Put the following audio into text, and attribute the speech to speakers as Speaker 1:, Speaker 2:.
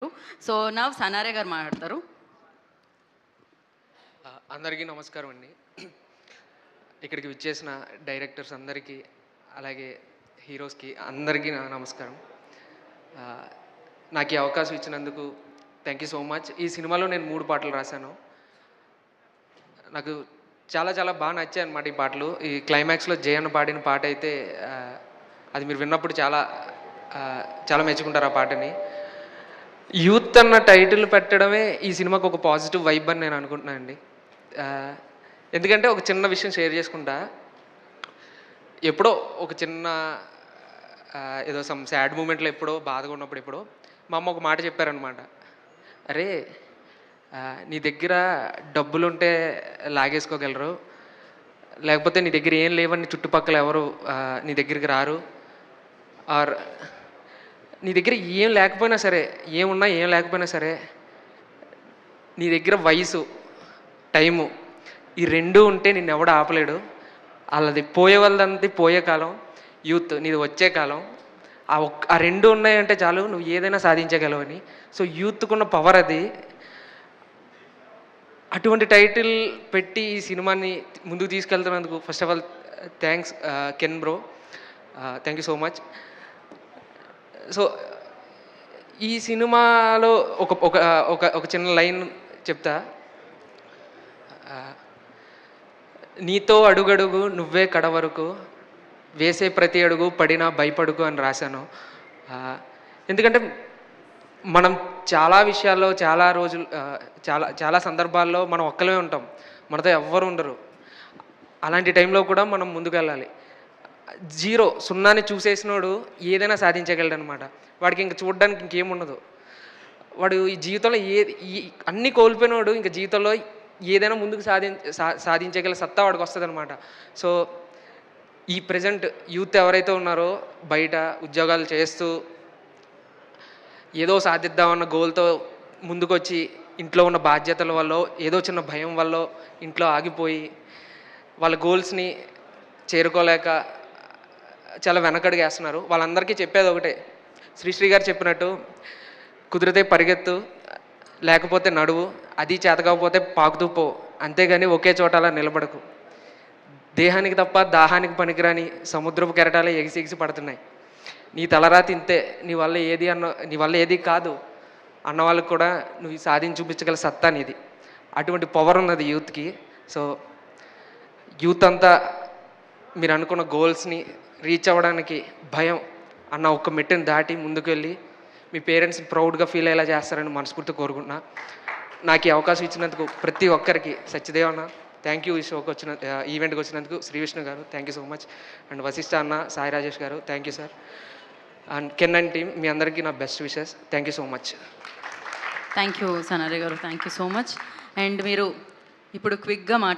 Speaker 1: So నా సనారే గారు మాట్లాడతారు.
Speaker 2: అందరికీ నమస్కారం అండి. ఇక్కడికి విచ్చేసిన డైరెక్టర్స్ అందరికీ, అలాగే హీరోస్కి అందరికీ నా నమస్కారం. నాకు ఈ అవకాశం ఇచ్చినందుకు థ్యాంక్ యూ సో మచ్. ఈ సినిమాలో నేను 3 పాటలు రాశాను. నాకు చాలా చాలా బాగా నచ్చాయి అన్నమాట ఈ పాటలు. ఈ క్లైమాక్స్లో జయన్న పాడిన పాట అయితే అది మీరు విన్నప్పుడు చాలా చాలా మెచ్చుకుంటారు ఆ పాటని. యూత్ అన్న టైటిల్ పెట్టడమే ఈ సినిమాకి ఒక పాజిటివ్ వైబ్ అని నేను అనుకుంటున్నాను అండి. ఎందుకంటే ఒక చిన్న విషయం షేర్ చేసుకుంటా. ఎప్పుడో ఒక చిన్న ఏదో సమ్ సాడ్ మూమెంట్లో ఎప్పుడో బాధగా ఉన్నప్పుడు ఎప్పుడో మా అమ్మ ఒక మాట చెప్పారనమాట. అరే నీ దగ్గర డబ్బులుంటే లాగేసుకోగలరు, లేకపోతే నీ దగ్గర ఏం లేవని చుట్టుపక్కల ఎవరు నీ దగ్గరికి రారు. ఆర్ నీ దగ్గర ఏం లేకపోయినా సరే, ఏమున్నా ఏం లేకపోయినా సరే, నీ దగ్గర వయసు, టైము, ఈ 2 ఉంటే నిన్ను ఎవడు ఆపలేడు. వాళ్ళది పోయే వాళ్ళంతా పోయే కాలం, యూత్ నీది వచ్చే కాలం. ఆ 2 ఉన్నాయంటే చాలు, నువ్వు ఏదైనా సాధించగలవని. సో యూత్కున్న పవర్ అది. అటువంటి టైటిల్ పెట్టి ఈ సినిమాని ముందుకు తీసుకెళ్తున్నందుకు first of all thanks Ken bro, thank you so much. So ఈ సినిమాలో ఒక ఒక ఒక ఒక చిన్న లైన్ చెప్తా. నీతో అడుగడుగు నువ్వే కడవరకు, వేసే ప్రతి అడుగు పడినా భయపడుకు అని రాశాను. ఎందుకంటే మనం చాలా విషయాల్లో, చాలా రోజులు, చాలా చాలా సందర్భాల్లో మనం ఒక్కలమే ఉంటాం, మనతో ఎవ్వరు ఉండరు. అలాంటి టైంలో కూడా మనం ముందుకు వెళ్ళాలి. జీరో, సున్నాని చూసేసినోడు ఏదైనా సాధించగలడు అనమాట. వాడికి ఇంక చూడడానికి ఇంకేముండదు. వాడు ఈ జీవితంలో అన్నీ కోల్పోయినోడు ఇంక జీవితంలో ఏదైనా ముందుకు సాధించగల సత్తా వాడికి వస్తుంది అనమాట. సో ఈ ప్రజెంట్ యూత్ ఎవరైతే ఉన్నారో, బయట ఉద్యోగాలు చేస్తూ ఏదో సాధిద్దామన్న గోల్తో ముందుకొచ్చి ఇంట్లో ఉన్న బాధ్యతల వల్ల, ఏదో చిన్న భయం వల్ల ఇంట్లో ఆగిపోయి వాళ్ళ గోల్స్ని చేరుకోలేక చాలా వెనకడుగేస్తున్నారు. వాళ్ళందరికీ చెప్పేది ఒకటే, శ్రీశ్రీ గారు చెప్పినట్టు, కుదిరితే పరిగెత్తు, లేకపోతే నడువు, అది చేతకపోతే పాకుతూ పో, అంతేగాని ఒకే చోట అలా నిలబడకు. దేహానికి తప్ప దాహానికి పనికిరాని సముద్రపు కెరటాలే ఎగిసి పడుతున్నాయి. నీ తలరా తింతే నీ వల్ల ఏది కాదు అన్న వాళ్ళకి కూడా నువ్వు సాధించి చూపించగల సత్తా నీది. అటువంటి పవర్ ఉన్నది యూత్కి. సో యూత్ అంతా మీరు అనుకున్న గోల్స్ని రీచ్ అవ్వడానికి భయం అన్న ఒక్క మెట్టుని దాటి ముందుకు వెళ్ళి మీ పేరెంట్స్ ప్రౌడ్గా ఫీల్ అయ్యేలా చేస్తారని మనస్ఫూర్తి కోరుకుంటున్నా. నాకు ఈ అవకాశం ఇచ్చినందుకు ప్రతి ఒక్కరికి సత్యదేవ్ అన్న థ్యాంక్ యూ. ఈ షోకి వచ్చిన ఈవెంట్కి వచ్చినందుకు శ్రీ విష్ణు గారు thank you so much. And Vassishta అన్న, సాయి రాజేష్ గారు thank you sir. And Ken and team, మీ అందరికీ నా best wishes. Thank you so much.
Speaker 1: Thank you సనారే గారు, thank you so much. And మీరు ఇప్పుడు క్విక్గా